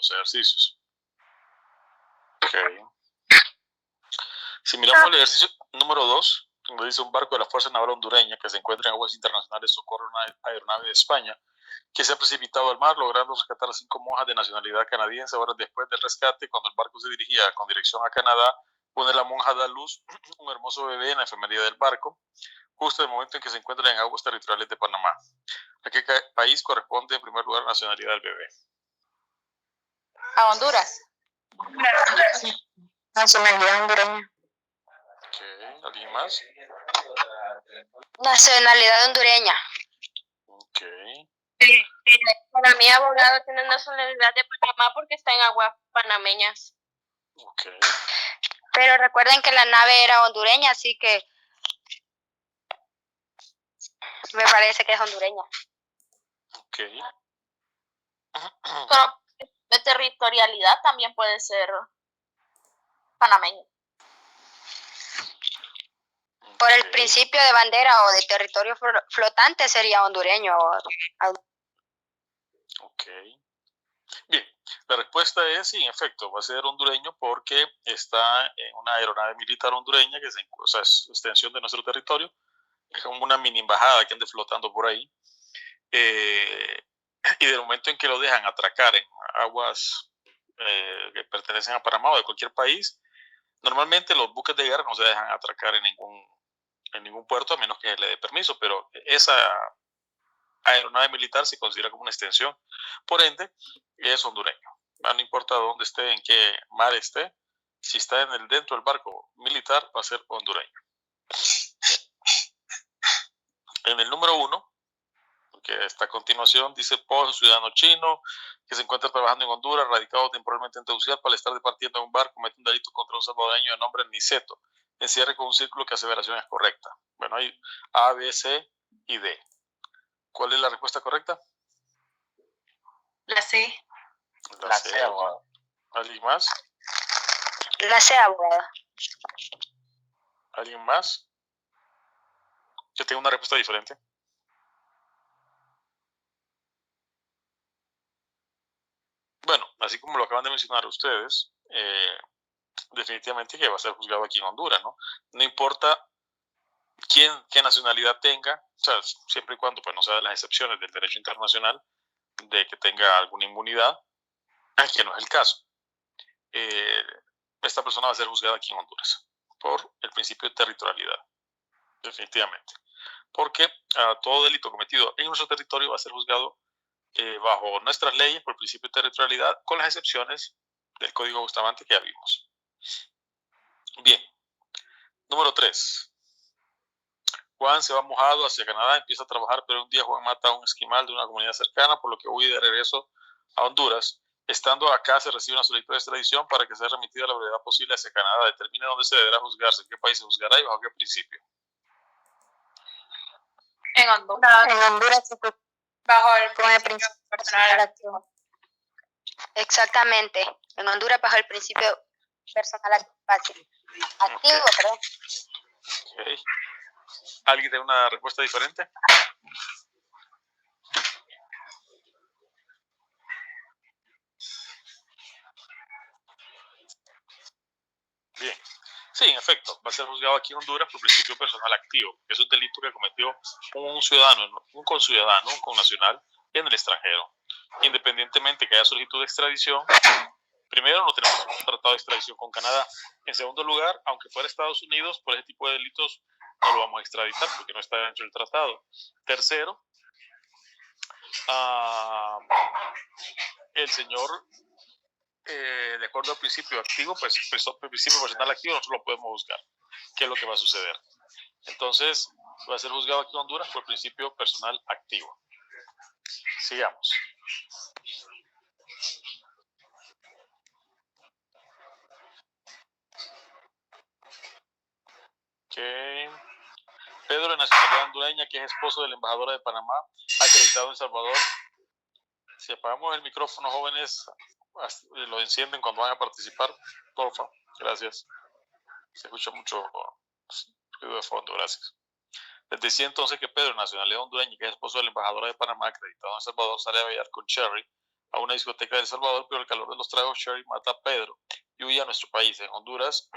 los ejercicios. Okay. Si miramos el ejercicio número 2, donde dice un barco de la Fuerza Naval hondureña que se encuentra en aguas internacionales socorre una aeronave de España que se ha precipitado al mar, logrando rescatar a 5 monjas de nacionalidad canadiense. Horas después del rescate, cuando el barco se dirigía con dirección a Canadá, una de las monjas da a luz un hermoso bebé en la enfermería del barco, justo en el momento en que se encuentra en aguas territoriales de Panamá. ¿A qué país corresponde en primer lugar la nacionalidad del bebé? A Honduras. Nacionalidad hondureña. Okay. ¿Alguien más? Nacionalidad hondureña. Okay. Para mí, abogado tiene nacionalidad de Panamá porque está en aguas panameñas. Okay. Pero recuerden que la nave era hondureña, así que me parece que es hondureña. Okay. Pero de territorialidad también puede ser panameño. Por el principio de bandera o de territorio flotante sería hondureño. Ok. Bien, la respuesta es sí, en efecto, va a ser hondureño porque está en una aeronave militar hondureña que es extensión de nuestro territorio. Es como una mini embajada que ande flotando por ahí. Y del momento en que lo dejan atracar en aguas que pertenecen a Panamá o de cualquier país, normalmente los buques de guerra no se dejan atracar en ningún puerto a menos que le dé permiso, pero esa aeronave militar se considera como una extensión, por ende es hondureño. No importa dónde esté, en qué mar esté, si está dentro del barco militar va a ser hondureño. En el número 1, que está a continuación, dice Paul, ciudadano chino, que se encuentra trabajando en Honduras, radicado temporalmente en Tegucigalpa, al estar departiendo en un barco, comete un delito contra un salvadoreño de nombre Niceto. Encierre con un círculo que aseveración es correcta. Bueno, hay A, B, C y D. ¿Cuál es la respuesta correcta? La C. La C, abogado. ¿Alguien más? La C, abogado. ¿Alguien más? Yo tengo una respuesta diferente. Bueno, así como lo acaban de mencionar ustedes, definitivamente que va a ser juzgado aquí en Honduras, ¿no? No importa qué nacionalidad tenga, o sea, siempre y cuando pues, no sea de las excepciones del derecho internacional de que tenga alguna inmunidad, que no es el caso. Esta persona va a ser juzgada aquí en Honduras por el principio de territorialidad, definitivamente. Porque todo delito cometido en nuestro territorio va a ser juzgado bajo nuestras leyes por el principio de territorialidad, con las excepciones del Código Bustamante que ya vimos. Bien, número 3. Juan se va mojado hacia Canadá, empieza a trabajar, pero un día Juan mata a un esquimal de una comunidad cercana, por lo que huye de regreso a Honduras. Estando acá, se recibe una solicitud de extradición para que sea remitida a la brevedad posible hacia Canadá. Determina dónde se deberá juzgarse, en qué país se juzgará y bajo qué principio. En Honduras. En Honduras, Bajo el principio personal activo. Exactamente. En Honduras, bajo el principio personal activo, perdón. Okay. ¿Alguien tiene una respuesta diferente? Bien. Sí, en efecto, va a ser juzgado aquí en Honduras por principio personal activo, que es un delito que cometió un ciudadano, un conciudadano, un connacional en el extranjero. Independientemente que haya solicitud de extradición, primero, no tenemos un tratado de extradición con Canadá. En segundo lugar, aunque fuera Estados Unidos, por ese tipo de delitos no lo vamos a extraditar porque no está dentro del tratado. Tercero, el señor, de acuerdo al principio activo, pues el principio personal activo nosotros lo podemos buscar. ¿Qué es lo que va a suceder? Entonces, va a ser juzgado aquí en Honduras por principio personal activo. Sigamos. Okay. Pedro, de nacionalidad hondureña, que es esposo de la embajadora de Panamá, acreditado en Salvador. Si apagamos el micrófono, jóvenes, lo encienden cuando van a participar, por favor. Gracias. Se escucha mucho ruido de fondo, gracias. Les decía entonces que Pedro, nacionalidad hondureña, que es esposo de la embajadora de Panamá, acreditado en Salvador, sale a bailar con Cherry a una discoteca de El Salvador, pero el calor de los tragos Sherry mata a Pedro y huye a nuestro país. En Honduras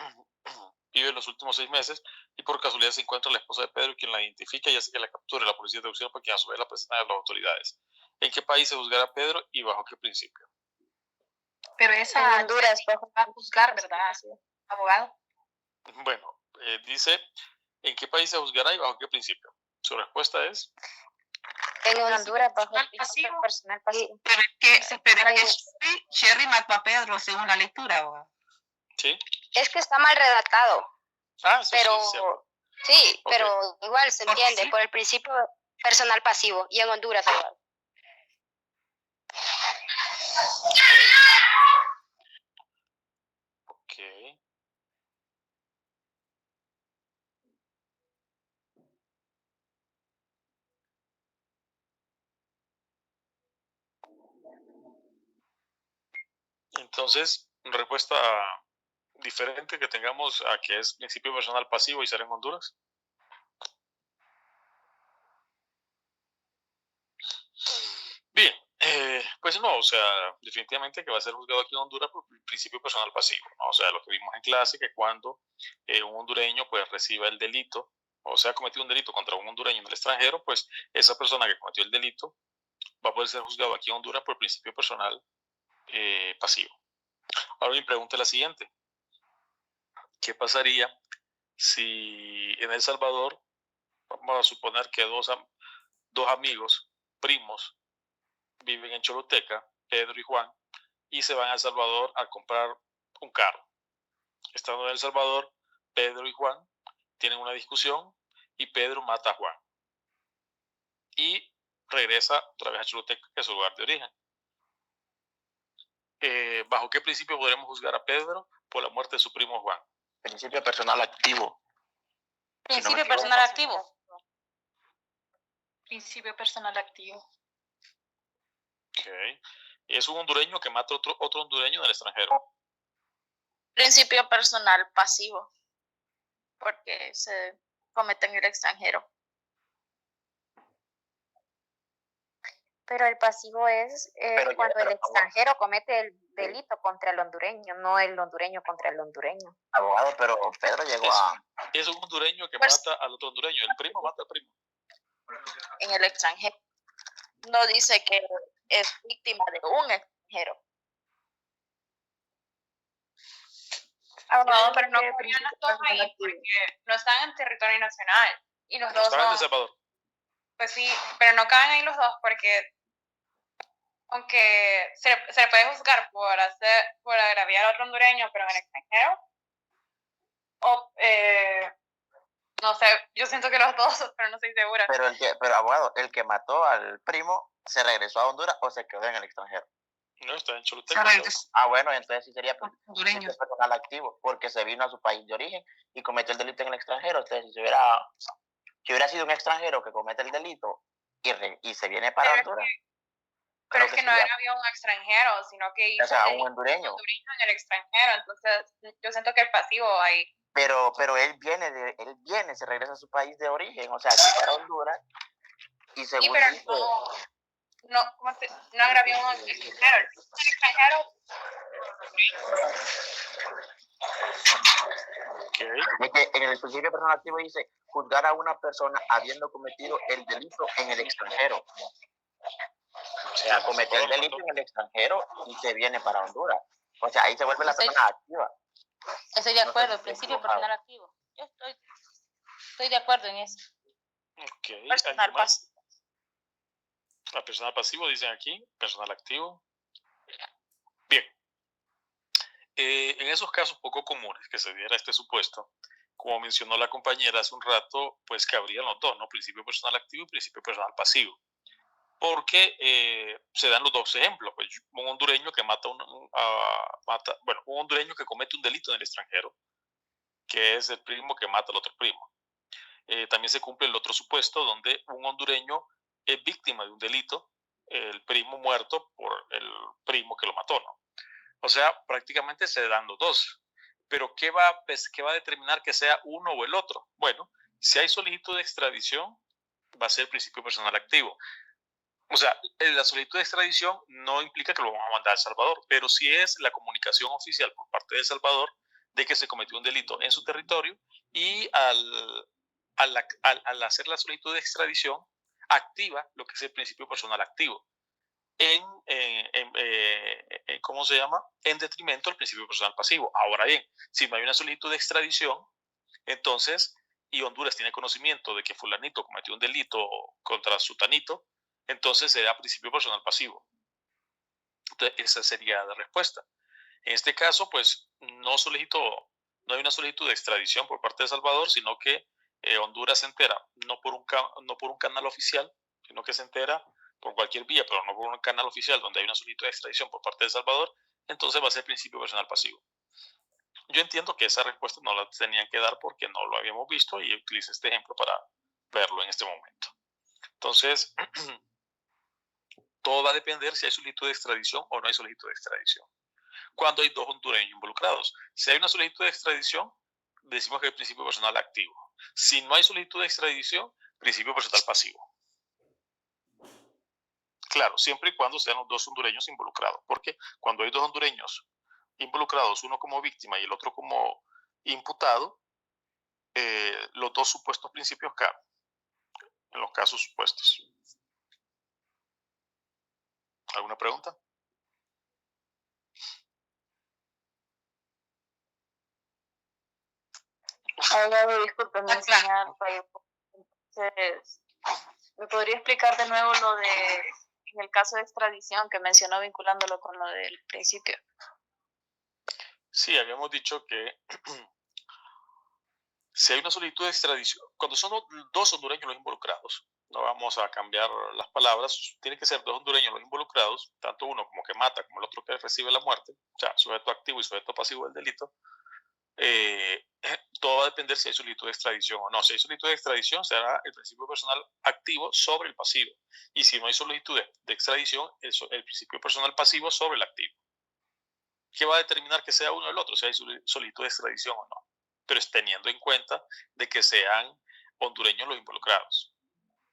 vive los últimos 6 meses y por casualidad se encuentra la esposa de Pedro, quien la identifica y hace que la capture la policía de auxilio para quien a su vez la presenta a las autoridades. ¿En qué país se juzgará a Pedro y bajo qué principio? Pero En esa Honduras, va a juzgar, ¿verdad, abogado? Bueno, dice, ¿en qué país se juzgará y bajo qué principio? Su respuesta es... En Honduras, bajo el Pasivo. principio personal pasivo. Pero es que Sherry mató a Pedro según la lectura, abogado. ¿Sí? Es que está mal redactado. Ah, eso Pero sí, cierto. sí, Ok. pero igual se entiende Sí. por el principio personal pasivo y en Honduras igual. Ok. Entonces, respuesta diferente que tengamos a que es principio personal pasivo y ser en Honduras. Bien, pues no, o sea, definitivamente que va a ser juzgado aquí en Honduras por principio personal pasivo, ¿no? O sea, lo que vimos en clase, que cuando un hondureño pues reciba el delito, o sea, ha cometido un delito contra un hondureño en el extranjero, pues esa persona que cometió el delito va a poder ser juzgado aquí en Honduras por principio personal pasivo. Ahora mi pregunta es la siguiente. ¿Qué pasaría si en El Salvador, vamos a suponer que dos amigos, primos, viven en Choluteca, Pedro y Juan, y se van a El Salvador a comprar un carro? Estando en El Salvador, Pedro y Juan tienen una discusión y Pedro mata a Juan. Y regresa otra vez a Choluteca, que es su lugar de origen. ¿Bajo qué principio podremos juzgar a Pedro por la muerte de su primo Juan? Principio personal activo. Principio personal activo. Principio personal activo. Ok. Es un hondureño que mata a otro hondureño en el extranjero. Principio personal pasivo. Porque se comete en el extranjero. Pero el pasivo es cuando el extranjero comete el delito contra el hondureño, no el hondureño contra el hondureño. Abogado, pero Pedro llegó Es un hondureño que Pues- mata al otro hondureño. El primo mata al primo. En el extranjero. No dice que es víctima de un extranjero. Abogado, pero no ¿qué podrían principio los dos personal ahí activo? porque no están en territorio nacional. Y los No dos estaba en no. El Salvador. Pues sí, pero no caben ahí los dos porque aunque se le puede juzgar por agraviar a otro hondureño, pero en el extranjero, o no sé, yo siento que los dos, pero no estoy segura. Pero abogado, el que mató al primo, ¿se regresó a Honduras o se quedó en el extranjero? No, está en Choluteca. Ah, bueno, entonces sí sería hondureños. principio personal activo, porque se vino a su país de origen y cometió el delito en el extranjero. Entonces, si hubiera sido un extranjero que comete el delito y se viene para Honduras. Pero es que no era un extranjero, sino que hizo un hondureño en el extranjero. Entonces, yo siento que el pasivo ahí. Pero él viene, se regresa a su país de origen, o sea, aquí para Honduras, y según pero dice, no agravió a un extranjero. El extranjero. es que en el principio personal activo dice juzgar a una persona habiendo cometido el delito en el extranjero. O sea, cometió el delito en el extranjero y se viene para Honduras. O sea, ahí se vuelve la persona activa. Estoy de acuerdo, principio personal activo. Yo estoy de acuerdo en eso. Ok. Personal pasivo. La personal pasivo, dicen aquí, personal activo. Bien. En esos casos poco comunes que se diera este supuesto, como mencionó la compañera hace un rato, pues cabrían los dos, ¿no? Principio personal activo y principio personal pasivo. Porque se dan los dos ejemplos. Pues, un hondureño que un hondureño que comete un delito en el extranjero, que es el primo que mata al otro primo. También se cumple el otro supuesto donde un hondureño es víctima de un delito, el primo muerto por el primo que lo mató, ¿no? O sea, prácticamente se dan los dos. Pero ¿qué va a determinar que sea uno o el otro? Bueno, si hay solicitud de extradición, va a ser principio personal activo. O sea, la solicitud de extradición no implica que lo vamos a mandar a El Salvador, pero sí es la comunicación oficial por parte de El Salvador de que se cometió un delito en su territorio y al hacer la solicitud de extradición activa lo que es el principio personal activo ¿cómo se llama? En detrimento del principio personal pasivo. Ahora bien, si no hay una solicitud de extradición, entonces, y Honduras tiene conocimiento de que fulanito cometió un delito contra sutanito, entonces se da principio personal pasivo. Entonces, esa sería la respuesta. En este caso, pues, no hay una solicitud de extradición por parte de Salvador, sino que Honduras se entera, no por un canal oficial, sino que se entera por cualquier vía, pero no por un canal oficial donde hay una solicitud de extradición por parte de Salvador, entonces va a ser principio personal pasivo. Yo entiendo que esa respuesta no la tenían que dar porque no lo habíamos visto y utilicé este ejemplo para verlo en este momento. Entonces, todo va a depender si hay solicitud de extradición o no hay solicitud de extradición. Cuando hay dos hondureños involucrados, si hay una solicitud de extradición, decimos que hay principio personal activo. Si no hay solicitud de extradición, principio personal pasivo. Claro, siempre y cuando sean los dos hondureños involucrados, porque cuando hay dos hondureños involucrados, uno como víctima y el otro como imputado, los dos supuestos principios caben en los casos supuestos. ¿Alguna pregunta? Disculpe, me enseñaron. Entonces, ¿me podría explicar de nuevo lo de, en el caso de extradición que mencionó vinculándolo con lo del principio? Sí, habíamos dicho que si hay una solicitud de extradición, cuando son dos hondureños los involucrados, no vamos a cambiar las palabras, tiene que ser dos hondureños los involucrados, tanto uno como que mata como el otro que recibe la muerte, o sea, sujeto activo y sujeto pasivo del delito, todo va a depender si hay solicitud de extradición o no. Si hay solicitud de extradición, será el principio personal activo sobre el pasivo. Y si no hay solicitud de extradición, el principio personal pasivo sobre el activo. ¿Qué va a determinar que sea uno o el otro? Si hay solicitud de extradición o no. Pero es teniendo en cuenta de que sean hondureños los involucrados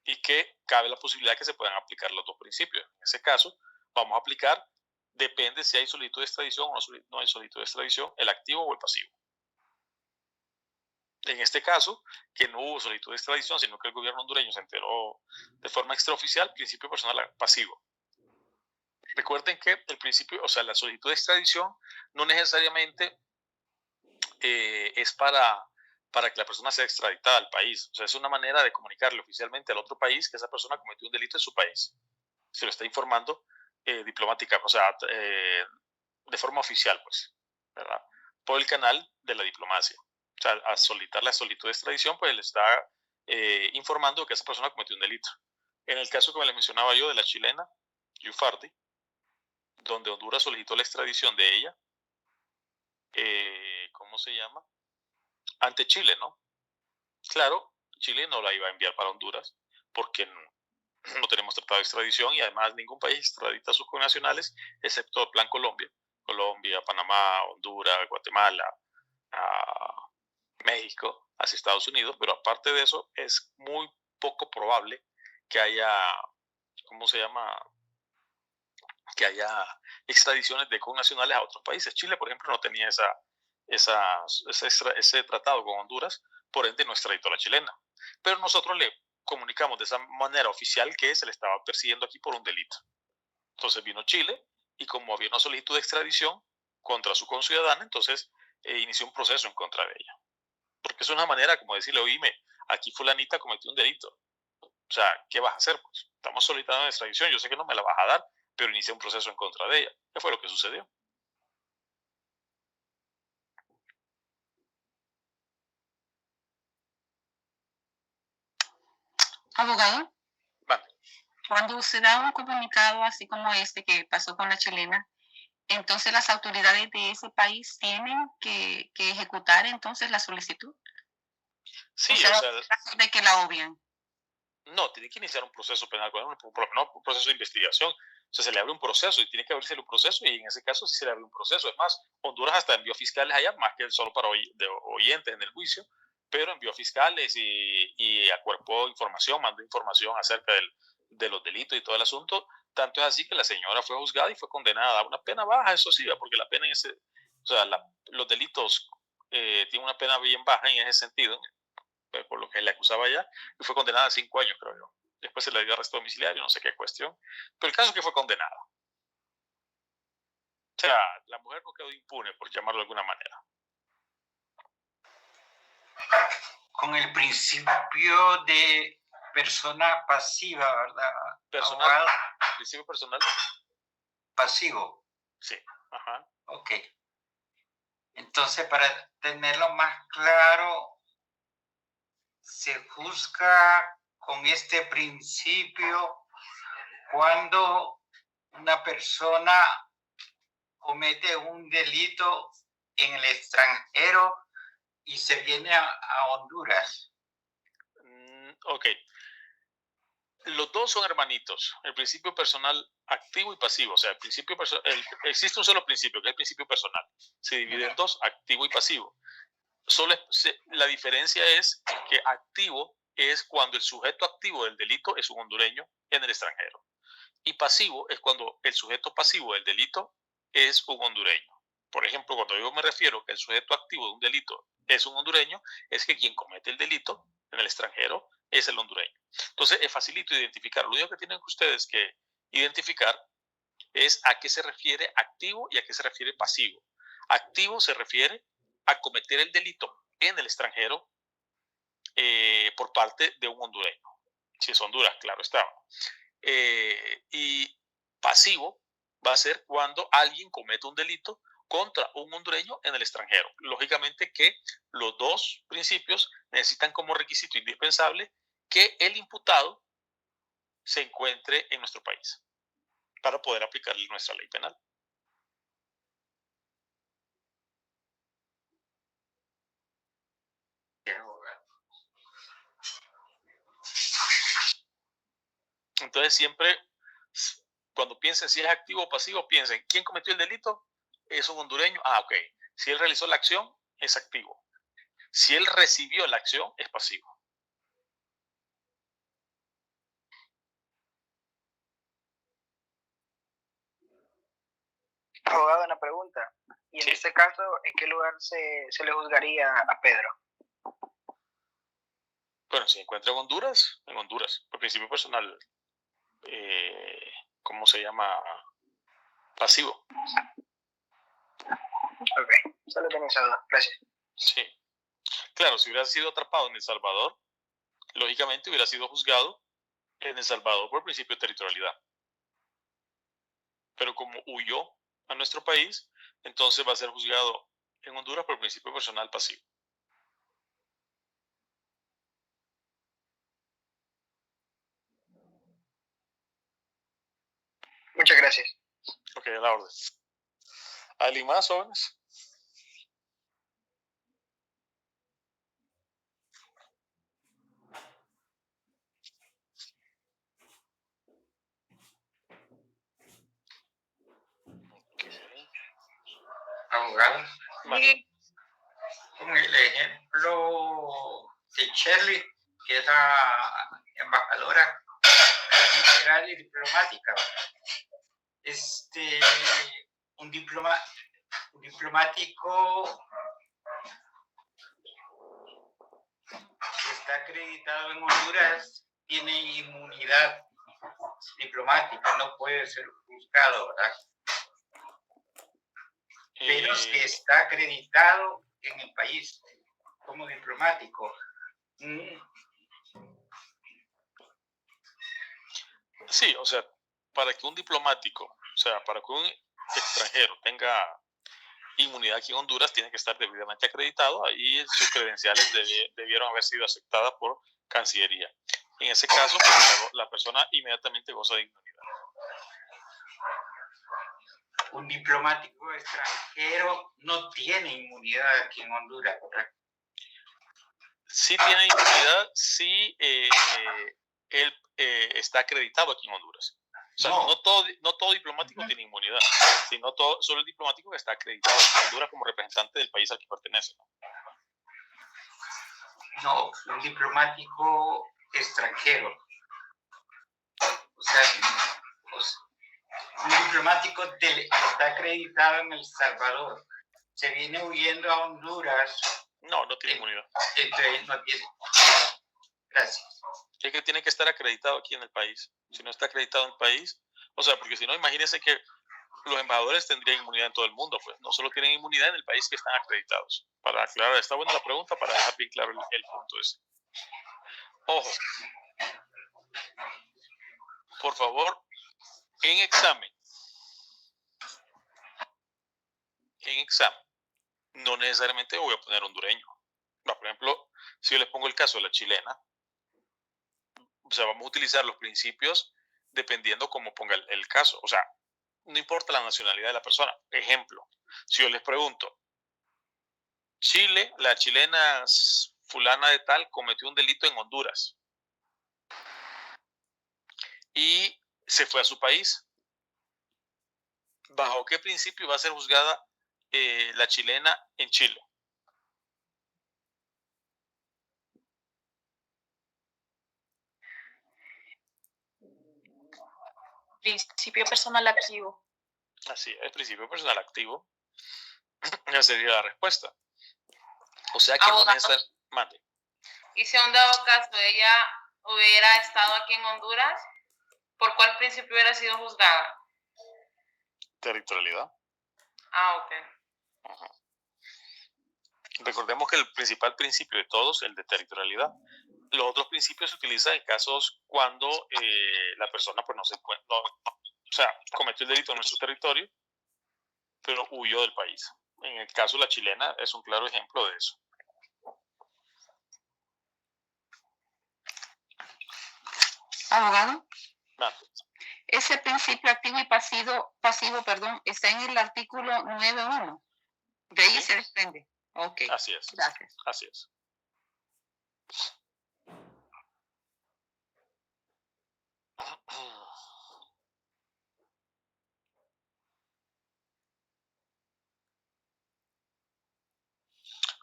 y que cabe la posibilidad de que se puedan aplicar los dos principios. En ese caso, vamos a aplicar, depende si hay solicitud de extradición o no hay solicitud de extradición, el activo o el pasivo. En este caso, que no hubo solicitud de extradición, sino que el gobierno hondureño se enteró de forma extraoficial, principio personal pasivo. Recuerden que el principio, o sea, la solicitud de extradición no necesariamente es para que la persona sea extraditada al país. O sea, es una manera de comunicarle oficialmente al otro país que esa persona cometió un delito en su país. Se lo está informando diplomática, o sea, de forma oficial, pues, ¿verdad? Por el canal de la diplomacia. O sea, a solicitar la solicitud de extradición, pues le está informando que esa persona cometió un delito. En el caso que me le mencionaba yo de la chilena, Yufardi, donde Honduras solicitó la extradición de ella, ¿cómo se llama? Ante Chile, ¿no? Claro, Chile no la iba a enviar para Honduras porque no tenemos tratado de extradición y además ningún país extradita a sus connacionales excepto el Plan Colombia. Colombia, Panamá, Honduras, Guatemala, México, hacia Estados Unidos, pero aparte de eso es muy poco probable que haya, ¿cómo se llama? Que haya extradiciones de connacionales a otros países. Chile, por ejemplo, no tenía ese tratado con Honduras, por ende no extraditó a la chilena. Pero nosotros le comunicamos de esa manera oficial que se le estaba persiguiendo aquí por un delito. Entonces vino Chile y como había una solicitud de extradición contra su conciudadana, entonces inició un proceso en contra de ella. Porque es una manera como decirle, oíme, aquí fulanita cometió un delito. O sea, ¿qué vas a hacer? Pues estamos solicitando extradición, yo sé que no me la vas a dar, pero inicié un proceso en contra de ella. ¿Qué fue lo que sucedió? Abogado, Vale. cuando se da un comunicado así como este que pasó con la chilena, entonces las autoridades de ese país tienen que ejecutar entonces la solicitud. Sí, de que la obvian. No, tiene que iniciar un proceso penal, un proceso de investigación. O sea, se le abre un proceso y tiene que abrirse un proceso y en ese caso sí se le abre un proceso. Es más, Honduras hasta envió fiscales allá, más que solo para oyentes en el juicio, pero envió fiscales y acuerpó información, mandó información acerca de los delitos y todo el asunto. Tanto es así que la señora fue juzgada y fue condenada a una pena baja, eso sí, porque la pena en ese, o sea, los delitos tienen una pena bien baja en ese sentido, pues, por lo que le acusaba ya, y fue condenada a 5 años, creo yo. Después se le dio arresto domiciliario, no sé qué cuestión, pero el caso es que fue condenada. O sea, la mujer no quedó impune, por llamarlo de alguna manera. Con el principio de persona pasiva, ¿verdad? Personal, Abogado, principio personal, pasivo. sí. Ajá. Ok. Entonces, para tenerlo más claro, se juzga con este principio cuando una persona comete un delito en el extranjero y se viene a Honduras. Ok. Los dos son hermanitos. El principio personal activo y pasivo. O sea, existe un solo principio, que es el principio personal. Se divide en dos, activo y pasivo. La diferencia es que activo es cuando el sujeto activo del delito es un hondureño en el extranjero. Y pasivo es cuando el sujeto pasivo del delito es un hondureño. Por ejemplo, cuando yo me refiero que el sujeto activo de un delito es un hondureño, es que quien comete el delito en el extranjero es el hondureño. Entonces es facilito identificar. Lo único que tienen ustedes que identificar es a qué se refiere activo y a qué se refiere pasivo. Activo se refiere a cometer el delito en el extranjero por parte de un hondureño. Si es Honduras, claro está. Y pasivo va a ser cuando alguien comete un delito contra un hondureño en el extranjero. Lógicamente que los dos principios necesitan como requisito indispensable que el imputado se encuentre en nuestro país para poder aplicarle nuestra ley penal. Entonces siempre, cuando piensen si es activo o pasivo, piensen, ¿quién cometió el delito? Es un hondureño. Ah, ok. Si él realizó la acción, es activo. Si él recibió la acción, es pasivo. Abogado, una pregunta. Y en Sí. este caso, ¿en qué lugar se le juzgaría a Pedro? Bueno, si se encuentra en Honduras, por principio personal, ¿cómo se llama? Pasivo. Ok, solo tenía esa duda. Gracias. Sí. Claro, si hubiera sido atrapado en El Salvador, lógicamente hubiera sido juzgado en El Salvador por principio de territorialidad. Pero como huyó a nuestro país, entonces va a ser juzgado en Honduras por principio personal pasivo. Muchas gracias. Ok, a la orden. ¿Alguien más, jóvenes? Abogado, Vale. con el ejemplo de Shirley, que es la embajadora general y diplomática. Un diplomático que está acreditado en Honduras tiene inmunidad diplomática, no puede ser juzgado, ¿verdad? Pero si está acreditado en el país como diplomático. Sí, o sea, para que un diplomático, o sea, para que un extranjero tenga inmunidad aquí en Honduras, tiene que estar debidamente acreditado. Ahí sus credenciales debieron haber sido aceptadas por Cancillería. En ese caso, pues, la persona inmediatamente goza de inmunidad. Un diplomático extranjero no tiene inmunidad aquí en Honduras, ¿correcto? Sí tiene inmunidad si él está acreditado aquí en Honduras. O sea, no todo diplomático tiene inmunidad, sino solo el diplomático que está acreditado aquí en Honduras como representante del país al que pertenece. No, un diplomático extranjero. O sea, un diplomático que está acreditado en El Salvador se viene huyendo a Honduras. No tiene inmunidad. Entonces no tiene. Gracias. Es que tiene que estar acreditado aquí en el país. Si no está acreditado en el país, o sea, porque si no, imagínense que los embajadores tendrían inmunidad en todo el mundo, pues no solo tienen inmunidad en el país que están acreditados. Para aclarar, está buena la pregunta para dejar bien claro el punto ese. Ojo, por favor, en examen, no necesariamente voy a poner hondureño. No, por ejemplo, si yo les pongo el caso de la chilena, o sea, vamos a utilizar los principios dependiendo cómo ponga el caso. O sea, no importa la nacionalidad de la persona. Ejemplo, si yo les pregunto, Chile, la chilena fulana de tal cometió un delito en Honduras y se fue a su país, ¿bajo qué principio va a ser juzgada la chilena en Chile? Principio personal activo. Así es, principio personal activo. Esa sería la respuesta. O sea que no necesariamente... Mande. Y si en dado caso ella hubiera estado aquí en Honduras, ¿por cuál principio hubiera sido juzgada? Territorialidad. Ok. Ajá. Recordemos que el principal principio de todos es el de territorialidad. Los otros principios se utilizan en casos cuando la persona pues no se encuentra, o sea, cometió el delito en nuestro territorio, pero huyó del país. En el caso de la chilena es un claro ejemplo de eso. Abogado, Ese principio activo y pasivo, está en el artículo 9.1. De ahí se desprende. Ok. Así es. Gracias. Así es.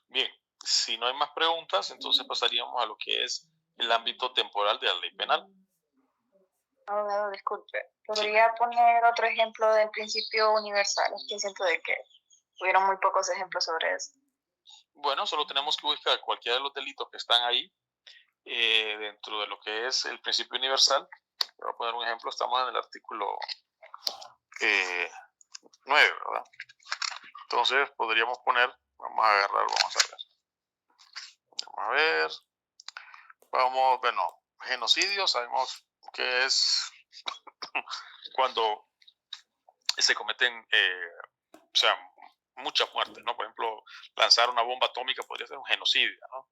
Bien, si no hay más preguntas, entonces pasaríamos a lo que es el ámbito temporal de la ley penal. Abogado, disculpe. ¿Podría poner otro ejemplo del principio universal? Es que siento de que hubieron muy pocos ejemplos sobre eso. Bueno, solo tenemos que buscar cualquiera de los delitos que están ahí dentro de lo que es el principio universal. Voy a poner un ejemplo, estamos en el artículo 9, ¿verdad? Entonces podríamos poner, vamos a ver, bueno, genocidio, sabemos que es cuando se cometen, o sea, muchas muertes, ¿no? Por ejemplo, lanzar una bomba atómica podría ser un genocidio, ¿no?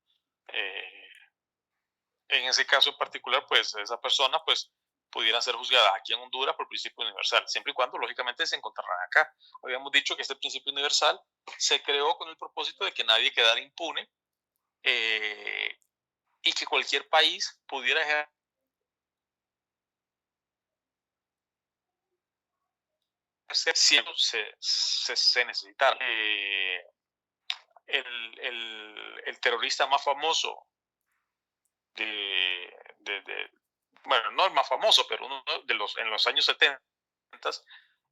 En ese caso en particular, pues esas personas, pues, pudieran ser juzgadas aquí en Honduras por principio universal, siempre y cuando, lógicamente, se encontraran acá. Habíamos dicho que este principio universal se creó con el propósito de que nadie quedara impune y que cualquier país pudiera ejercer si se necesitara. El terrorista más famoso bueno, no el más famoso, pero uno de en los años 70,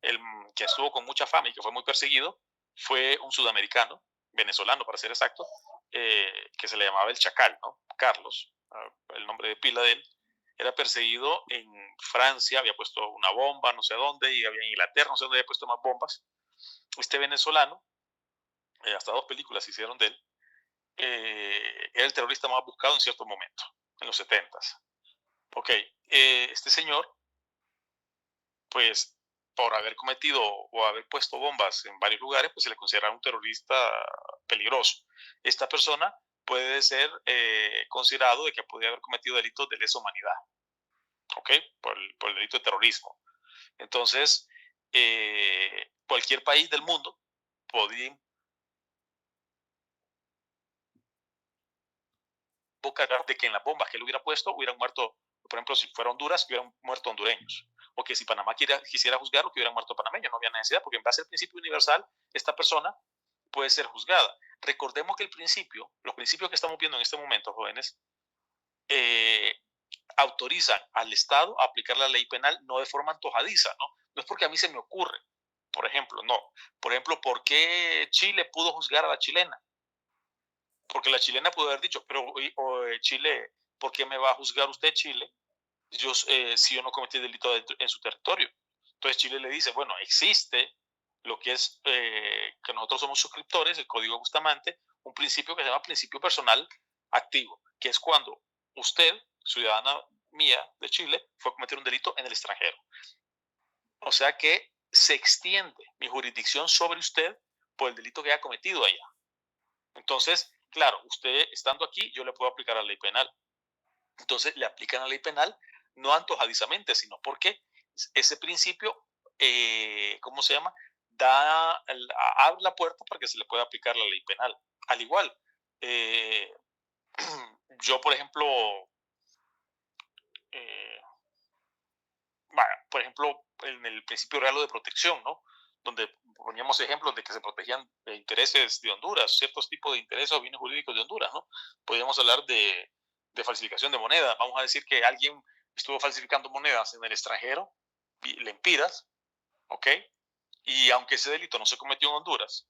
el que estuvo con mucha fama y que fue muy perseguido, fue un sudamericano, venezolano para ser exacto, que se le llamaba el Chacal, ¿no? Carlos, el nombre de pila de él. Era perseguido en Francia, había puesto una bomba, no sé dónde, y había en Inglaterra, no sé dónde había puesto más bombas. Este venezolano, hasta 2 películas se hicieron de él, era el terrorista más buscado en cierto momento, en los 70s. Ok, este señor, pues por haber cometido o haber puesto bombas en varios lugares, pues se le considera un terrorista peligroso. Esta persona puede ser considerado de que podría haber cometido delitos de lesa humanidad, ¿ok? Por el delito de terrorismo. Entonces, cualquier país del mundo podría invocar de que en las bombas que él hubiera puesto hubieran muerto, por ejemplo, si fuera Honduras, hubieran muerto hondureños. O que si Panamá quisiera juzgarlo, que hubieran muerto panameños. No había necesidad, porque en base al principio universal, esta persona puede ser juzgada. Recordemos que los principios que estamos viendo en este momento, jóvenes, autorizan al Estado a aplicar la ley penal no de forma antojadiza, ¿no? No es porque a mí se me ocurre, por ejemplo, no. Por ejemplo, ¿por qué Chile pudo juzgar a la chilena? Porque la chilena pudo haber dicho, pero Chile, ¿por qué me va a juzgar usted, Chile, si yo no cometí delito en su territorio? Entonces Chile le dice, bueno, existe lo que es que nosotros somos suscriptores, el Código Bustamante, un principio que se llama principio personal activo, que es cuando usted, ciudadana mía de Chile, fue a cometer un delito en el extranjero. O sea que se extiende mi jurisdicción sobre usted por el delito que haya cometido allá. Entonces, claro, usted estando aquí, yo le puedo aplicar la ley penal. Entonces, le aplican la ley penal no antojadizamente, sino porque ese principio, ¿cómo se llama? Abre la puerta para que se le pueda aplicar la ley penal. Al igual, yo, por ejemplo, por ejemplo, en el principio real de protección, ¿no? Donde poníamos ejemplos de que se protegían de intereses de Honduras, ciertos tipos de intereses o bienes jurídicos de Honduras, ¿no? Podríamos hablar de falsificación de moneda. Vamos a decir que alguien estuvo falsificando monedas en el extranjero, y lempiras, ¿ok? Y aunque ese delito no se cometió en Honduras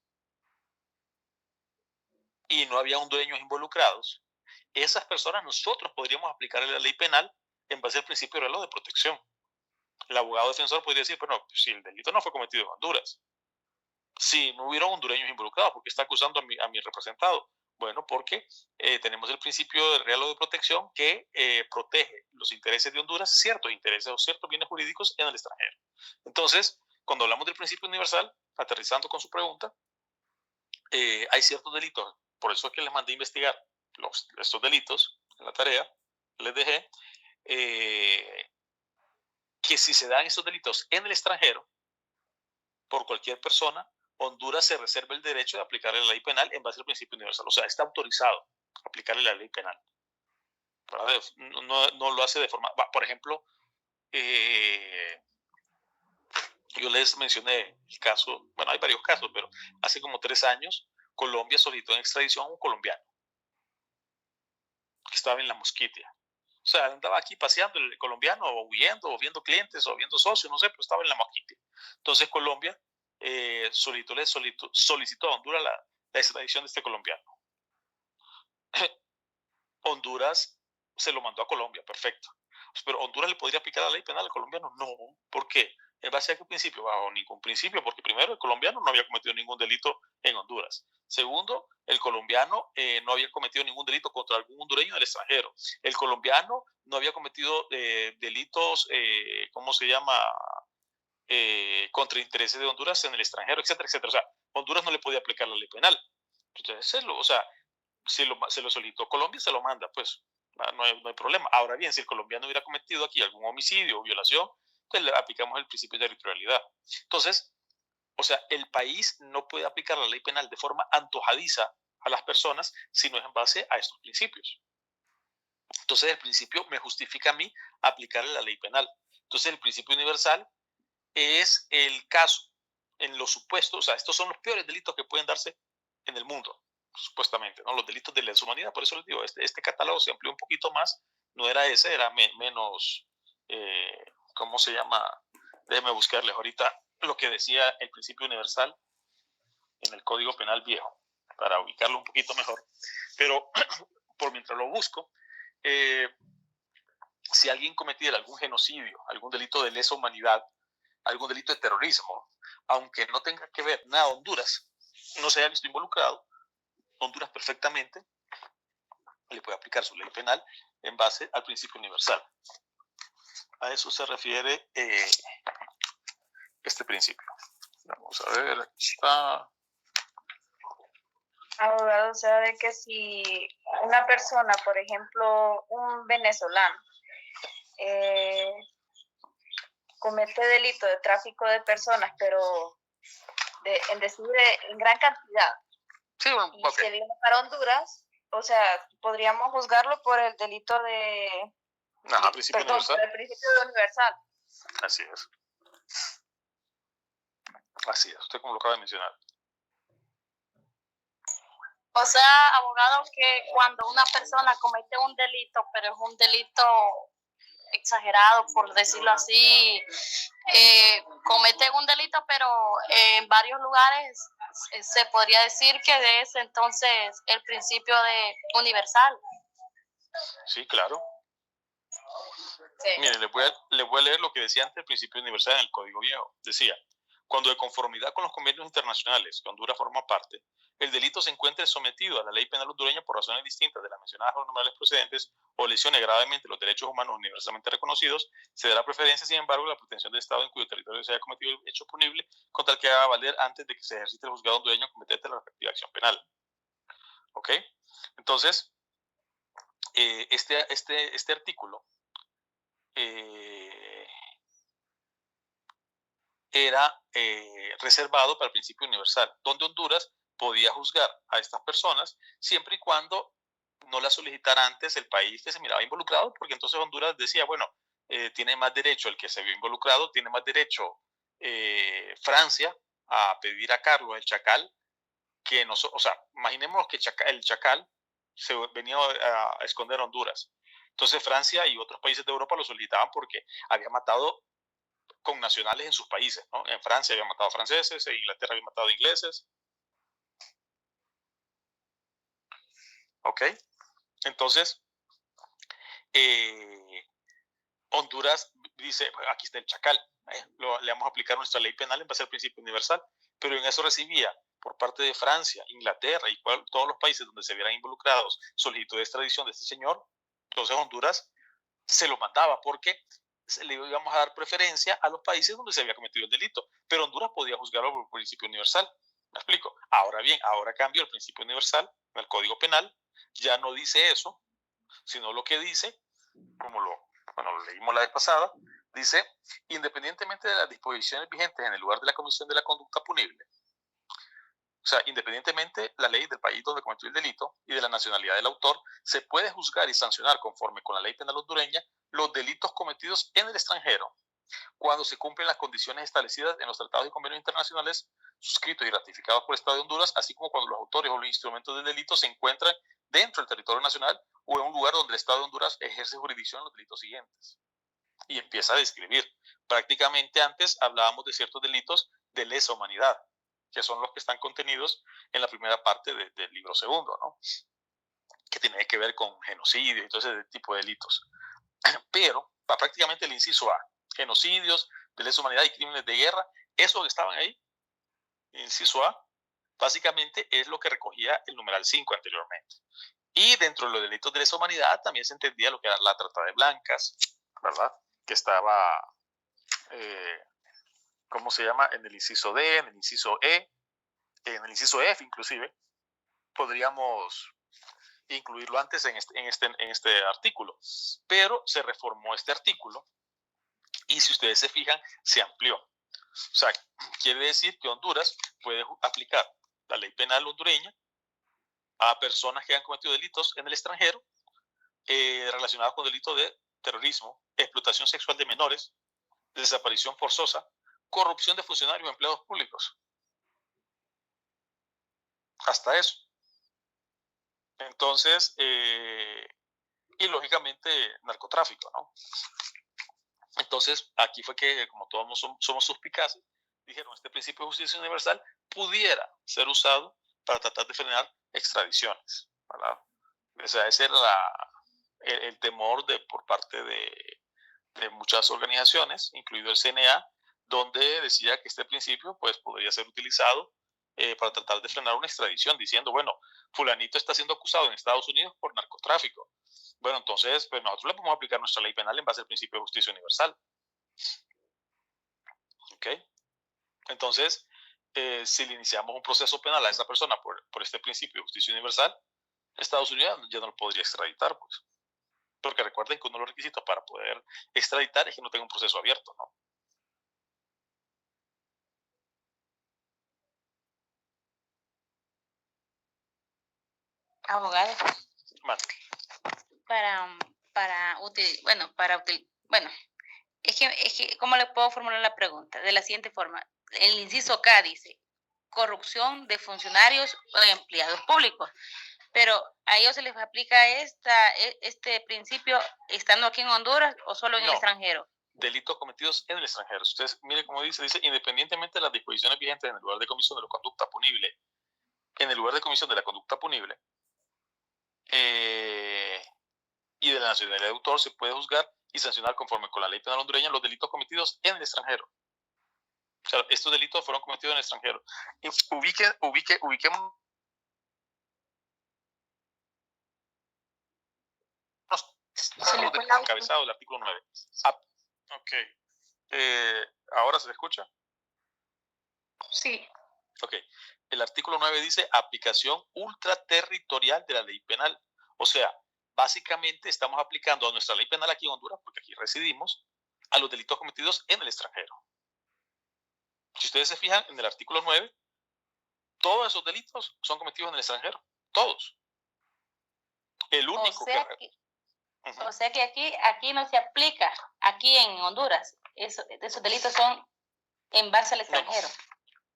y no había hondureños involucrados, esas personas nosotros podríamos aplicarle la ley penal en base al principio real de protección. El abogado defensor podría decir, pero no, si el delito no fue cometido en Honduras, si no hubiera hondureños involucrados, ¿por qué está acusando a mi representado? Bueno, porque tenemos el principio de real de protección que protege los intereses de Honduras, ciertos intereses o ciertos bienes jurídicos en el extranjero. Entonces, cuando hablamos del principio universal, aterrizando con su pregunta, hay ciertos delitos, por eso es que les mandé a investigar estos delitos en la tarea, les dejé, que si se dan esos delitos en el extranjero, por cualquier persona, Honduras se reserva el derecho de aplicarle la ley penal en base al principio universal. O sea, está autorizado a aplicarle la ley penal. No lo hace de forma... Por ejemplo, yo les mencioné el caso, bueno, hay varios casos, pero hace como 3 años, Colombia solicitó en extradición a un colombiano que estaba en la Mosquitia. O sea, andaba aquí paseando el colombiano, o huyendo, o viendo clientes, o viendo socios, no sé, pero estaba en la Mosquitia. Entonces Colombia solicitó a Honduras la extradición de este colombiano. Honduras se lo mandó a Colombia, perfecto. Pero Honduras le podría aplicar la ley penal al colombiano, no. ¿Por qué? ¿En base a qué principio? Bajo ningún principio, porque primero el colombiano no había cometido ningún delito en Honduras. Segundo, el colombiano no había cometido ningún delito contra algún hondureño del extranjero. El colombiano no había cometido delitos, ¿cómo se llama? Contra intereses de Honduras en el extranjero, etcétera, etcétera. O sea, Honduras no le podía aplicar la ley penal. Entonces, o sea, se lo solicitó Colombia, se lo manda, pues no hay problema. Ahora bien, si el colombiano hubiera cometido aquí algún homicidio o violación, pues le aplicamos el principio de territorialidad. Entonces, o sea, el país no puede aplicar la ley penal de forma antojadiza a las personas si no es en base a estos principios. Entonces, el principio me justifica a mí aplicarle la ley penal. Entonces, el principio universal es el caso en los supuestos, o sea, estos son los peores delitos que pueden darse en el mundo, supuestamente, ¿no? Los delitos de lesa humanidad, por eso les digo, este catálogo se amplió un poquito más, no era ese, era menos, ¿cómo se llama? Déjenme buscarles ahorita lo que decía el principio universal en el Código Penal viejo, para ubicarlo un poquito mejor, pero por mientras lo busco, si alguien cometiera algún genocidio, algún delito de lesa humanidad, algún delito de terrorismo, aunque no tenga que ver nada Honduras, no se haya visto involucrado, Honduras perfectamente le puede aplicar su ley penal en base al principio universal. A eso se refiere este principio. Vamos a ver, aquí está. Abogado, o sea, de que si una persona, por ejemplo, un venezolano, comete delito de tráfico de personas, pero en gran cantidad, Sí, bueno, y se viene para Honduras, o sea, podríamos juzgarlo por el delito de... principio perdón, universal. por el principio de universal. Así es. Así es, usted como lo acaba de mencionar. O sea, abogado, que cuando una persona comete un delito, pero es un delito exagerado, por decirlo así, cometen un delito, pero en varios lugares se podría decir que de ese entonces el principio de universal. Sí, claro. Sí. Miren, les voy a leer lo que decía antes el principio universal en el Código Viejo. Decía, cuando de conformidad con los convenios internacionales que Honduras forma parte, el delito se encuentre sometido a la ley penal hondureña por razones distintas de las mencionadas normales precedentes o lesione gravemente los derechos humanos universalmente reconocidos, se dará preferencia, sin embargo, a la pretensión del Estado en cuyo territorio se haya cometido el hecho punible, con tal que haga valer antes de que se ejercite el juzgado hondureño competente la respectiva acción penal. ¿Ok? Entonces, este artículo era reservado para el principio universal, donde Honduras podía juzgar a estas personas siempre y cuando no la solicitara antes el país que se miraba involucrado, porque entonces Honduras decía, bueno, tiene más derecho el que se vio involucrado, tiene más derecho Francia a pedir a Carlos el Chacal, que no, o sea, imaginemos que el Chacal se venía a esconder a Honduras. Entonces Francia y otros países de Europa lo solicitaban porque había matado con nacionales en sus países, ¿no? En Francia había matado franceses, en Inglaterra había matado ingleses. ¿Ok? Entonces, Honduras dice, aquí está el Chacal, le vamos a aplicar nuestra ley penal en base al principio universal, pero en eso recibía por parte de Francia, Inglaterra y todos los países donde se vieran involucrados solicitud de extradición de este señor. Entonces Honduras se lo mandaba porque le íbamos a dar preferencia a los países donde se había cometido el delito, pero Honduras podía juzgarlo por el principio universal. ¿Me explico? Ahora bien, ahora cambió el principio universal en el Código Penal, ya no dice eso, sino lo que dice, como lo leímos la vez pasada, dice, independientemente de las disposiciones vigentes en el lugar de la comisión de la conducta punible, o sea, independientemente la ley del país donde cometió el delito y de la nacionalidad del autor, se puede juzgar y sancionar conforme con la ley penal hondureña los delitos cometidos en el extranjero, cuando se cumplen las condiciones establecidas en los tratados y convenios internacionales suscritos y ratificados por el Estado de Honduras, así como cuando los autores o los instrumentos del delito se encuentran dentro del territorio nacional o en un lugar donde el Estado de Honduras ejerce jurisdicción en los delitos siguientes. Y empieza a describir. Prácticamente antes hablábamos de ciertos delitos de lesa humanidad, que son los que están contenidos en la primera parte del libro segundo, ¿no? Que tiene que ver con genocidio y todo ese tipo de delitos. Pero, prácticamente el inciso A, genocidios, de lesa humanidad y crímenes de guerra, esos que estaban ahí, el inciso A, básicamente es lo que recogía el numeral 5 anteriormente. Y dentro de los delitos de lesa humanidad también se entendía lo que era la trata de blancas, ¿verdad? Que estaba, ¿cómo se llama? En el inciso D, en el inciso E, en el inciso F inclusive, podríamos incluirlo antes en este artículo, pero se reformó este artículo y si ustedes se fijan, se amplió. O sea, quiere decir que Honduras puede aplicar la ley penal hondureña a personas que han cometido delitos en el extranjero relacionados con delitos de terrorismo, explotación sexual de menores, desaparición forzosa, corrupción de funcionarios o empleados públicos. Hasta eso. Entonces, y lógicamente narcotráfico, ¿no? Entonces, aquí fue que, como todos somos suspicaces, dijeron, este principio de justicia universal pudiera ser usado para tratar de frenar extradiciones, ¿verdad? O sea, ese era el temor por parte de muchas organizaciones, incluido el CNA, donde decía que este principio pues, podría ser utilizado para tratar de frenar una extradición, diciendo, bueno, fulanito está siendo acusado en Estados Unidos por narcotráfico. Bueno, entonces, pues nosotros le podemos aplicar nuestra ley penal en base al principio de justicia universal. ¿Ok? Entonces, si le iniciamos un proceso penal a esa persona por este principio de justicia universal, Estados Unidos ya no lo podría extraditar, pues. Porque recuerden que uno de los requisitos para poder extraditar es que no tenga un proceso abierto, ¿no? Abogado. Vale. Es que, ¿cómo le puedo formular la pregunta? De la siguiente forma, el inciso K dice, corrupción de funcionarios o empleados públicos. Pero a ellos se les aplica este principio estando aquí en Honduras o solo en el extranjero. Delitos cometidos en el extranjero. Ustedes mire cómo dice independientemente de las disposiciones vigentes en el lugar de comisión de la conducta punible, en el lugar de comisión de la conducta punible y de la nacionalidad de autor, se puede juzgar y sancionar conforme con la ley penal hondureña los delitos cometidos en el extranjero. O sea, estos delitos fueron cometidos en el extranjero. Ubiquemos encabezado del artículo 9. Ok. ¿Ahora se escucha? Sí. Ok. El artículo 9 dice aplicación ultraterritorial de la ley penal. O sea, básicamente estamos aplicando a nuestra ley penal aquí en Honduras, porque aquí residimos, a los delitos cometidos en el extranjero. Si ustedes se fijan en el artículo 9, todos esos delitos son cometidos en el extranjero. Todos. El único o sea que aquí no se aplica, aquí en Honduras. Esos delitos son en base al extranjero.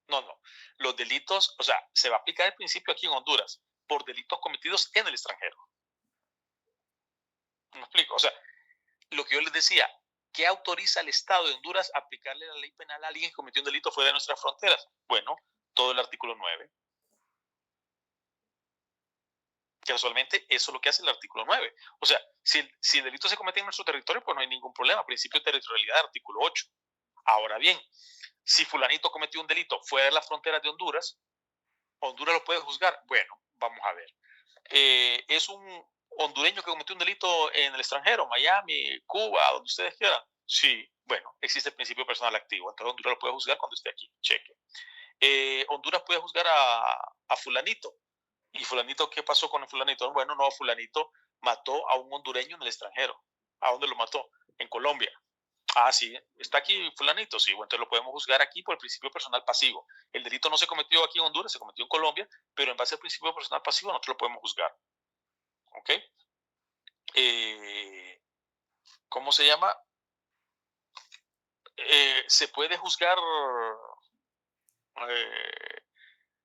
No. Los delitos, o sea, se va a aplicar el principio aquí en Honduras por delitos cometidos en el extranjero. ¿Me explico? O sea, lo que yo les decía, ¿qué autoriza al Estado de Honduras a aplicarle la ley penal a alguien que cometió un delito fuera de nuestras fronteras? Bueno, todo el artículo 9. Casualmente, eso es lo que hace el artículo 9. O sea, si el delito se comete en nuestro territorio, pues no hay ningún problema. Principio de territorialidad, artículo 8. Ahora bien, si fulanito cometió un delito fuera de las fronteras de Honduras, ¿Honduras lo puede juzgar? Bueno, vamos a ver. ¿Es un hondureño que cometió un delito en el extranjero, Miami, Cuba, donde ustedes quieran? Sí, bueno, existe el principio personal activo. Entonces Honduras lo puede juzgar cuando esté aquí. Cheque. Honduras puede juzgar a fulanito. ¿Y fulanito qué pasó con el fulanito? Bueno, no, fulanito mató a un hondureño en el extranjero. ¿A dónde lo mató? En Colombia. Ah, sí, está aquí fulanito, sí, bueno, entonces lo podemos juzgar aquí por el principio personal pasivo. El delito no se cometió aquí en Honduras, se cometió en Colombia, pero en base al principio personal pasivo nosotros lo podemos juzgar. ¿Ok? ¿Cómo se llama? Se puede juzgar,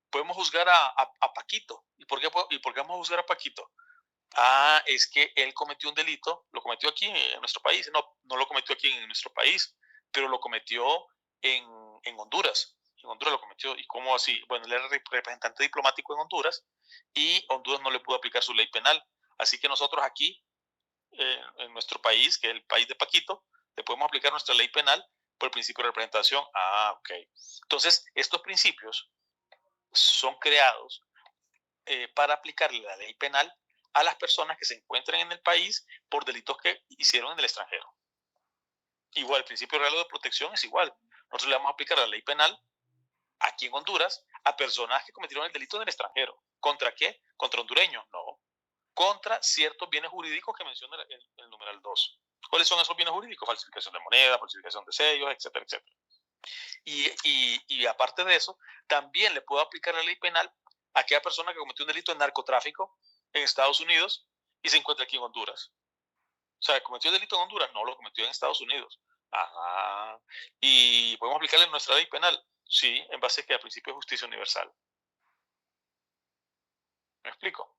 podemos juzgar a Paquito. ¿Y por qué vamos a juzgar a Paquito? Ah, es que él cometió un delito, lo cometió aquí en nuestro país. No lo cometió aquí en nuestro país, pero lo cometió en Honduras. En Honduras lo cometió. ¿Y cómo así? Bueno, él era representante diplomático en Honduras y Honduras no le pudo aplicar su ley penal. Así que nosotros aquí, en nuestro país, que es el país de Paquito, le podemos aplicar nuestra ley penal por el principio de representación. Ah, ok. Entonces, estos principios son creados para aplicarle la ley penal a las personas que se encuentran en el país por delitos que hicieron en el extranjero. Igual, el principio real de protección es igual. Nosotros le vamos a aplicar la ley penal aquí en Honduras a personas que cometieron el delito en el extranjero. ¿Contra qué? ¿Contra hondureños? No. Contra ciertos bienes jurídicos que menciona el numeral 2. ¿Cuáles son esos bienes jurídicos? Falsificación de moneda, falsificación de sellos, etcétera, etcétera. Y aparte de eso, también le puedo aplicar la ley penal a aquella persona que cometió un delito de narcotráfico en Estados Unidos y se encuentra aquí en Honduras. O sea, ¿cometió el delito en Honduras? No, lo cometió en Estados Unidos. Ajá. ¿Y podemos aplicarle nuestra ley penal? Sí, en base a que al principio de justicia universal. ¿Me explico?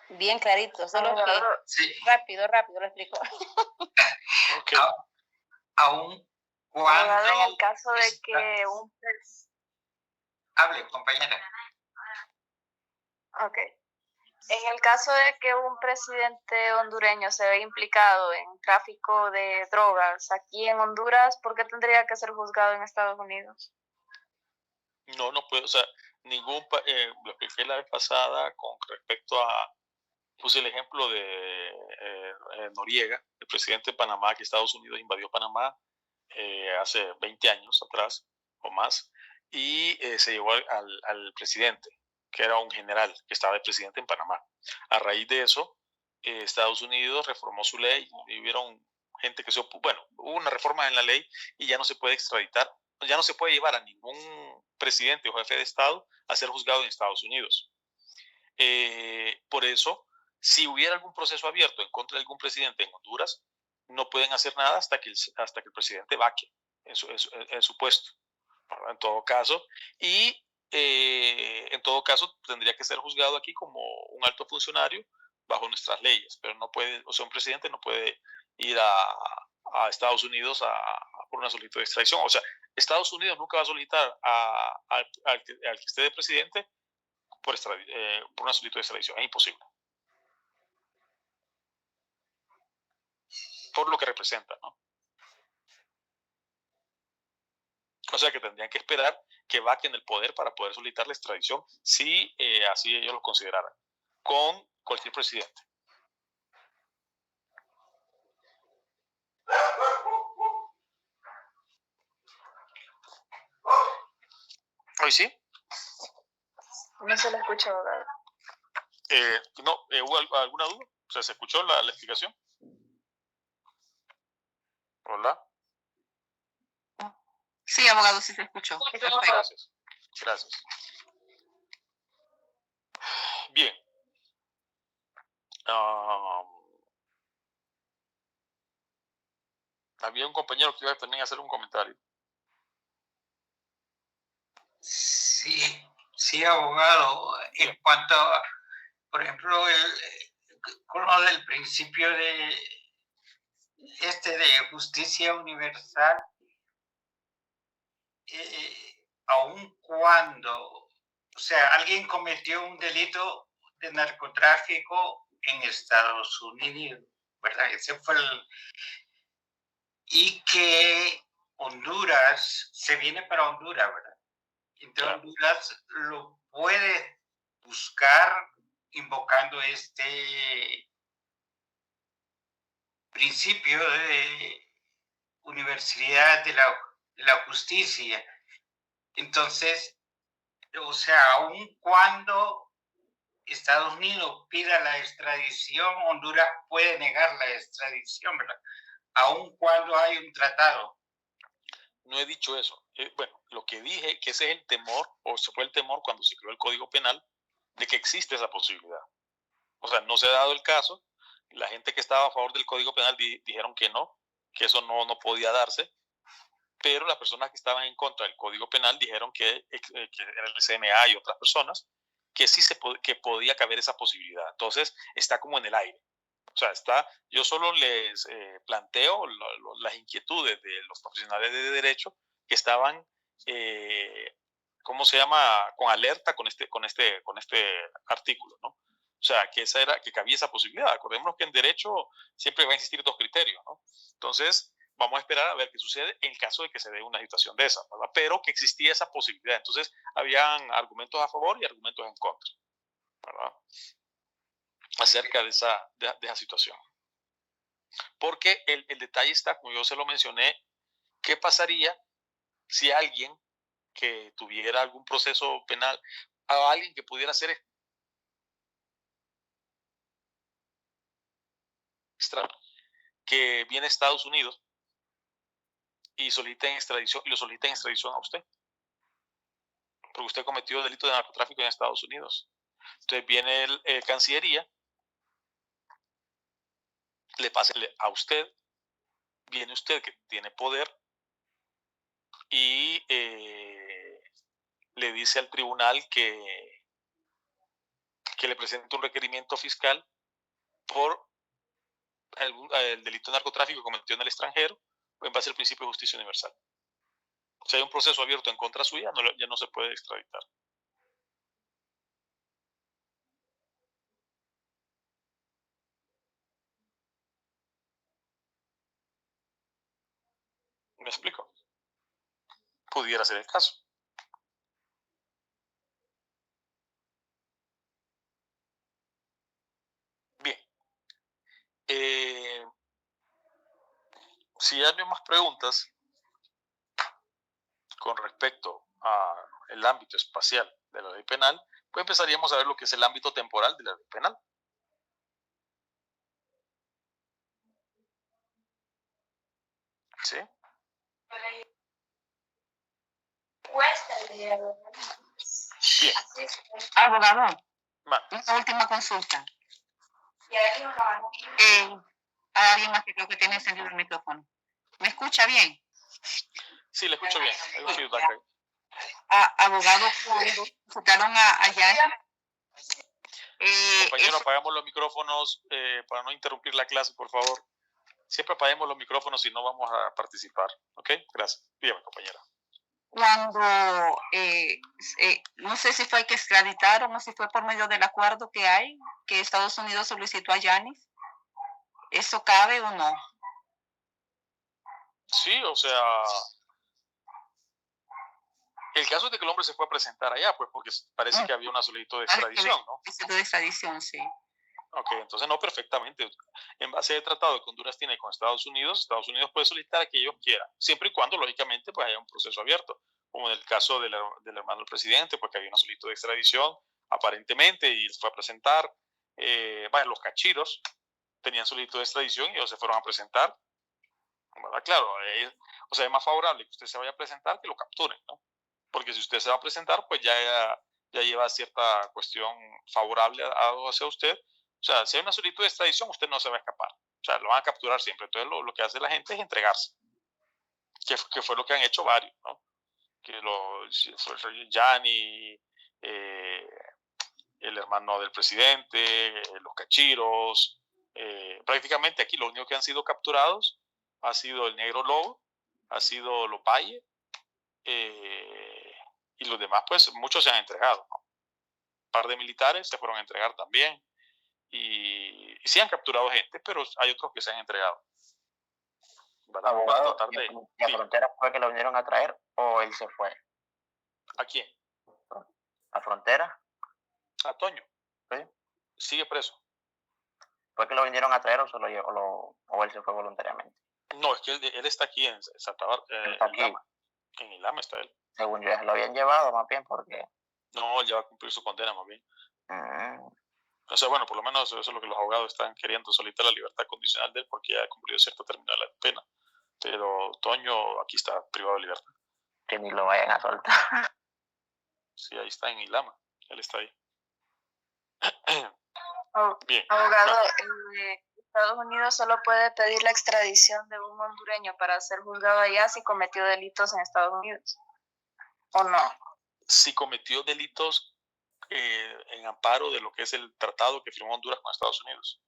Bien clarito, solo que Sí. rápido lo explico. Okay. Aún cuando... En el caso de que un... Hable, compañera. Ok. En el caso de que un presidente hondureño se ve implicado en tráfico de drogas aquí en Honduras, ¿por qué tendría que ser juzgado en Estados Unidos? No puede, o sea, lo que fue la vez pasada con respecto a, puse el ejemplo de Noriega, el presidente de Panamá, que Estados Unidos invadió Panamá hace 20 años atrás o más, y se llevó al presidente, que era un general que estaba de presidente en Panamá. A raíz de eso, Estados Unidos reformó su ley y hubieron gente que se opuso. Bueno, hubo una reforma en la ley y ya no se puede extraditar, ya no se puede llevar a ningún presidente o jefe de Estado a ser juzgado en Estados Unidos. Por eso, si hubiera algún proceso abierto en contra de algún presidente en Honduras, no pueden hacer nada hasta que el presidente vaque en su puesto, en todo caso. Y en todo caso tendría que ser juzgado aquí como un alto funcionario bajo nuestras leyes, pero no puede, o sea, un presidente no puede ir a Estados Unidos por una solicitud de extradición. O sea, Estados Unidos nunca va a solicitar al que esté de presidente por una solicitud de extradición. Es imposible. Por lo que representa, ¿no? O sea que tendrían que esperar que vaquen el poder para poder solicitar la extradición, si así ellos lo consideraran, con cualquier presidente. ¿Hoy sí? No se lo escucho, abogado. No, ¿hubo alguna duda? O sea, ¿se escuchó la explicación? Hola. Sí, abogado, sí se escuchó. Perfecto. Gracias. Gracias. Bien. Había un compañero que iba también a hacer un comentario. Sí, abogado. En cuanto a, por ejemplo, con lo del principio de justicia universal, aun cuando, o sea, alguien cometió un delito de narcotráfico en Estados Unidos, ¿verdad? Ese fue y que Honduras se viene para Honduras, ¿verdad? Entonces Honduras lo puede buscar invocando este principio de universalidad de la justicia. Entonces, o sea, aun cuando Estados Unidos pida la extradición, Honduras puede negar la extradición, ¿verdad? Aun cuando hay un tratado. No he dicho eso. Bueno, lo que dije, que ese es el temor, o se fue el temor cuando se creó el Código Penal, de que existe esa posibilidad. O sea, no se ha dado el caso. La gente que estaba a favor del Código Penal dijeron que no, que eso no podía darse, pero las personas que estaban en contra del Código Penal dijeron que era el CNA y otras personas, que sí que podía caber esa posibilidad. Entonces, está como en el aire. O sea, yo solo les planteo las inquietudes de los profesionales de derecho que estaban, ¿cómo se llama?, con alerta con este artículo, ¿no? O sea, que cabía esa posibilidad. Acordémonos que en derecho siempre va a existir dos criterios, ¿no? Entonces, vamos a esperar a ver qué sucede en caso de que se dé una situación de esa, ¿verdad? Pero que existía esa posibilidad. Entonces, habían argumentos a favor y argumentos en contra, ¿verdad?, acerca de esa situación. Porque el detalle está, como yo se lo mencioné, ¿qué pasaría si alguien que tuviera algún proceso penal, a alguien que pudiera ser extra, que viene a Estados Unidos y solicita en extradición, y lo solicita en extradición a usted? Porque usted cometió delito de narcotráfico en Estados Unidos. Entonces viene el Cancillería, le pasa a usted, viene usted que tiene poder y le dice al tribunal que le presente un requerimiento fiscal por el delito de narcotráfico cometido en el extranjero, en base al principio de justicia universal. O sea, hay un proceso abierto en contra suya, ya no se puede extraditar. ¿Me explico? Pudiera ser el caso. Bien. Si hay más preguntas con respecto al ámbito espacial de la ley penal, pues empezaríamos a ver lo que es el ámbito temporal de la ley penal. ¿Sí? Bien. Abogado, una última consulta. Alguien más que creo que tiene encendido el micrófono. ¿Me escucha bien? Sí, le escucho bien. Hay un feedback ahí. Abogado, cuando sacaron a Yanis, Compañero, apagamos los micrófonos para no interrumpir la clase, por favor. Siempre apaguemos los micrófonos si no vamos a participar. ¿Ok? Gracias. Dígame, compañera. Cuando, no sé si fue que extraditaron o si fue por medio del acuerdo que hay, que Estados Unidos solicitó a Yanis, ¿eso cabe o no? Sí, o sea, el caso es de que el hombre se fue a presentar allá, pues porque parece que había una solicitud de extradición, ¿no? Solicitud de extradición, sí. Ok, entonces no perfectamente. En base al tratado que Honduras tiene con Estados Unidos puede solicitar a que ellos quieran, siempre y cuando, lógicamente, pues haya un proceso abierto, como en el caso del hermano del presidente, porque había una solicitud de extradición, aparentemente, y se fue a presentar. Los cachiros tenían solicitud de extradición y ellos se fueron a presentar. ¿Verdad? Claro, o sea, es más favorable que usted se vaya a presentar que lo capturen, ¿no? Porque si usted se va a presentar, pues ya lleva cierta cuestión favorable hacia usted. O sea, si hay una solicitud de extradición, usted no se va a escapar. O sea, lo van a capturar siempre. Entonces, lo que hace la gente es entregarse, que fue lo que han hecho varios, ¿no? Que Gianni, el hermano del presidente, los cachiros. Prácticamente aquí lo único que han sido capturados ha sido el Negro Lobo, ha sido Lopaye, y los demás, pues muchos se han entregado, ¿no? Un par de militares se fueron a entregar también, y sí han capturado gente, pero hay otros que se han entregado. ¿Verdad? Abogado, Para tratar de, ¿y a Frontera fue que lo vinieron a traer o él se fue? ¿A quién? ¿A Frontera? A Toño. Sí. Sigue preso. ¿Fue que lo vinieron a traer o él se fue voluntariamente? No, es que él está aquí en Santa Bárbara, Está aquí. En Ilama está él. Según yo, se lo habían llevado más bien porque... No, él ya va a cumplir su condena más bien. O sea, bueno, por lo menos eso es lo que los abogados están queriendo, solicitar la libertad condicional de él porque ya ha cumplido cierto término de la pena. Pero Toño aquí está privado de libertad. Que ni lo vayan a soltar. Sí, ahí está en Ilama. Él está ahí. Bien. Abogado, Estados Unidos solo puede pedir la extradición de un hondureño para ser juzgado allá si cometió delitos en Estados Unidos. ¿O no? Si cometió delitos en amparo de lo que es el tratado que firmó Honduras con Estados Unidos.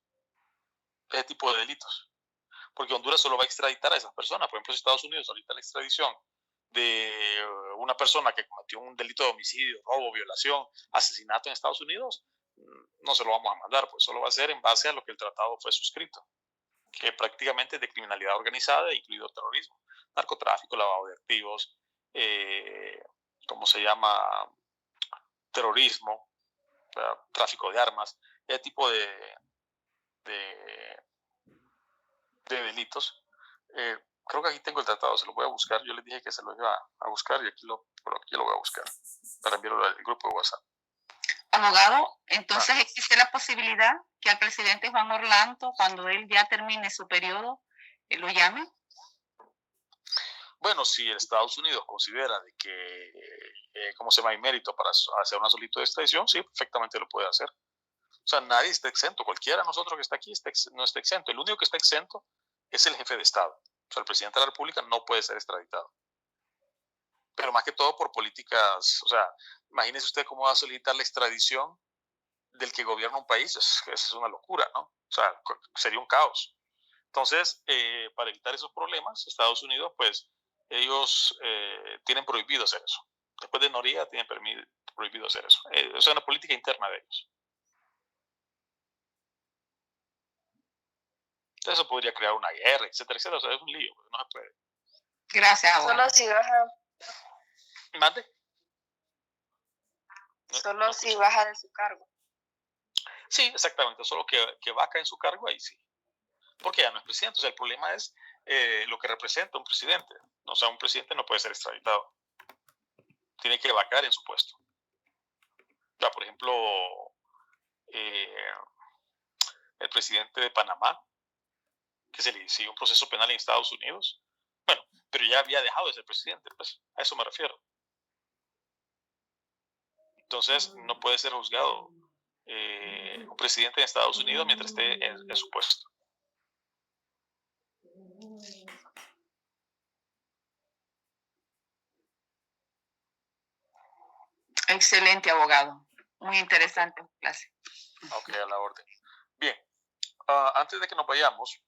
Ese tipo de delitos. Porque Honduras solo va a extraditar a esas personas. Por ejemplo, si Estados Unidos solicita la extradición de una persona que cometió un delito de homicidio, robo, violación, asesinato en Estados Unidos, no se lo vamos a mandar, pues solo va a ser en base a lo que el tratado fue suscrito, que prácticamente es de criminalidad organizada, incluido terrorismo, narcotráfico, lavado de activos, ¿cómo se llama? Terrorismo, tráfico de armas, ese tipo de delitos. Creo que aquí tengo el tratado, se lo voy a buscar. Yo les dije que se lo iba a buscar y aquí lo voy a buscar para enviarlo al grupo de WhatsApp. Abogado, entonces existe la posibilidad que al presidente Juan Orlando, cuando él ya termine su periodo, lo llame. Bueno, si Estados Unidos considera de que, ¿cómo se llama? Hay mérito para hacer una solicitud de extradición, sí, perfectamente lo puede hacer. O sea, nadie está exento. Cualquiera de nosotros que está aquí no está exento. El único que está exento es el jefe de Estado. O sea, el presidente de la República no puede ser extraditado. Pero más que todo por políticas, o sea, imagínese usted cómo va a solicitar la extradición del que gobierna un país. Es una locura, ¿no? O sea, sería un caos. Entonces, para evitar esos problemas, Estados Unidos, pues, ellos tienen prohibido hacer eso. Después de Noriega, tienen prohibido hacer eso. Es una política interna de ellos. Eso podría crear una guerra, etcétera, etcétera. O sea, es un lío, no se puede. Gracias, abogado. Solo si baja. ¿Mande? Solo si baja de su cargo. Sí, exactamente. Solo que vaca en su cargo, ahí sí. Porque ya no es presidente. O sea, el problema es lo que representa un presidente. O sea, un presidente no puede ser extraditado. Tiene que vacar en su puesto. O sea, por ejemplo, el presidente de Panamá, que se le sigue un proceso penal en Estados Unidos. Bueno, pero ya había dejado de ser presidente, pues a eso me refiero. Entonces, no puede ser juzgado un presidente de Estados Unidos mientras esté en su puesto. Excelente, abogado. Muy interesante clase. Ok, a la orden. Bien, antes de que nos vayamos,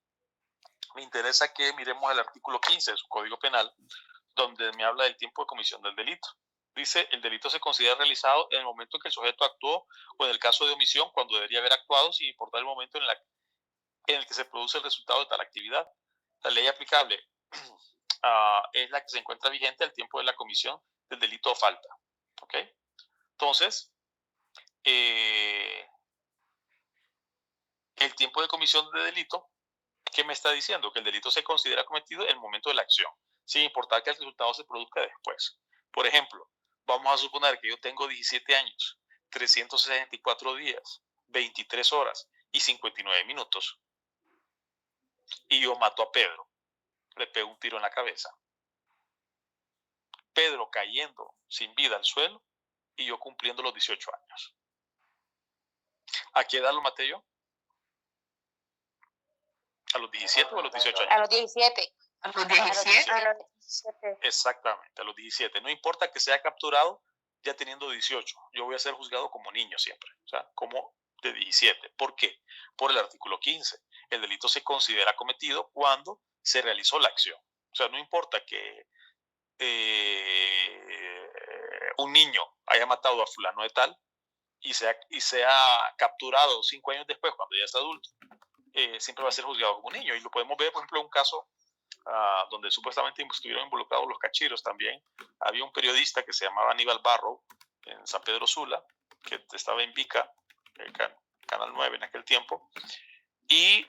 me interesa que miremos el artículo 15 de su Código Penal, donde me habla del tiempo de comisión del delito. Dice, el delito se considera realizado en el momento en que el sujeto actuó o en el caso de omisión cuando debería haber actuado sin importar el momento en el que se produce el resultado de tal actividad. La ley aplicable es la que se encuentra vigente al tiempo de la comisión del delito o falta. ¿Ok? Entonces, el tiempo de comisión de delito, ¿qué me está diciendo? Que el delito se considera cometido en el momento de la acción, sin importar que el resultado se produzca después. Por ejemplo, vamos a suponer que yo tengo 17 años, 364 días, 23 horas y 59 minutos. Y yo mato a Pedro. Le pego un tiro en la cabeza. Pedro cayendo sin vida al suelo y yo cumpliendo los 18 años. ¿A qué edad lo maté yo? ¿A los 17 o a los 18 años? A los 17. A los 17. A los 17. Exactamente, a los 17. No importa que sea capturado ya teniendo 18. Yo voy a ser juzgado como niño siempre, o sea, como de 17. ¿Por qué? Por el artículo 15. El delito se considera cometido cuando se realizó la acción. O sea, no importa que un niño haya matado a fulano de tal y sea capturado 5 años después cuando ya es adulto, siempre va a ser juzgado como un niño. Y lo podemos ver, por ejemplo, en un caso donde supuestamente estuvieron involucrados los cachiros también. Había un periodista que se llamaba Aníbal Barrow en San Pedro Sula, que estaba en Vica, Canal 9 en aquel tiempo, y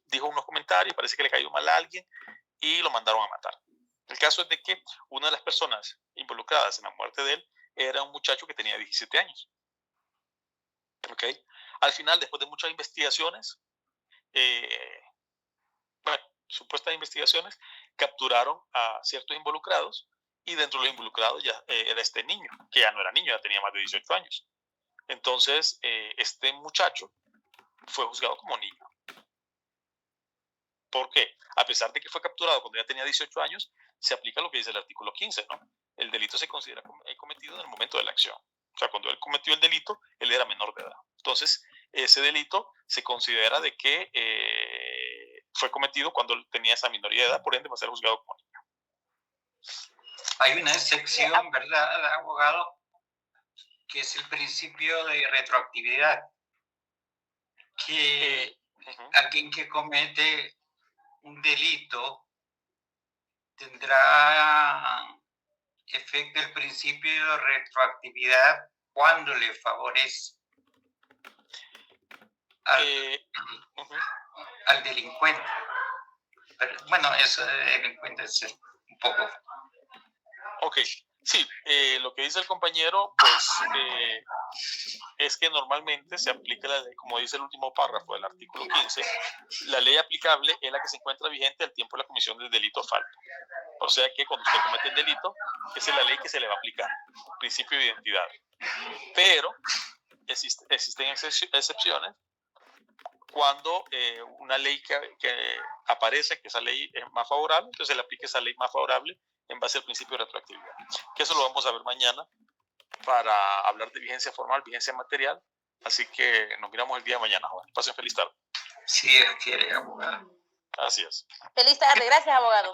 dijo unos comentarios, parece que le cayó mal a alguien y lo mandaron a matar. El caso es de que una de las personas involucradas en la muerte de él era un muchacho que tenía 17 años. ¿Okay? Al final, después de muchas investigaciones, supuestas investigaciones, capturaron a ciertos involucrados y dentro de los involucrados ya era este niño, que ya no era niño, ya tenía más de 18 años. Entonces, este muchacho fue juzgado como niño. ¿Por qué? A pesar de que fue capturado cuando ya tenía 18 años, se aplica lo que dice el artículo 15, ¿no? El delito se considera cometido en el momento de la acción. O sea, cuando él cometió el delito, él era menor de edad. Entonces, ese delito se considera de que fue cometido cuando él tenía esa minoría de edad, por ende va a ser juzgado como niño. Hay una excepción, ¿verdad, abogado? Que es el principio de retroactividad. Que alguien que comete un delito tendrá efecto el principio de retroactividad cuando le favorece al delincuente. Pero, bueno, eso de delincuente es un poco... Ok, sí, lo que dice el compañero, pues es que normalmente se aplica la ley, como dice el último párrafo del artículo 15, la ley aplicable es la que se encuentra vigente al tiempo de la comisión del delito o falta. O sea que cuando usted comete el delito, esa es la ley que se le va a aplicar, principio de identidad. Pero existen excepciones cuando una ley que aparece, que esa ley es más favorable, entonces se le aplica esa ley más favorable en base al principio de retroactividad. Que eso lo vamos a ver mañana para hablar de vigencia formal, vigencia material. Así que nos miramos el día de mañana, Juan. Pasen feliz tarde. Sí, quiere, abogado. Así es. Feliz tarde. Gracias, abogado.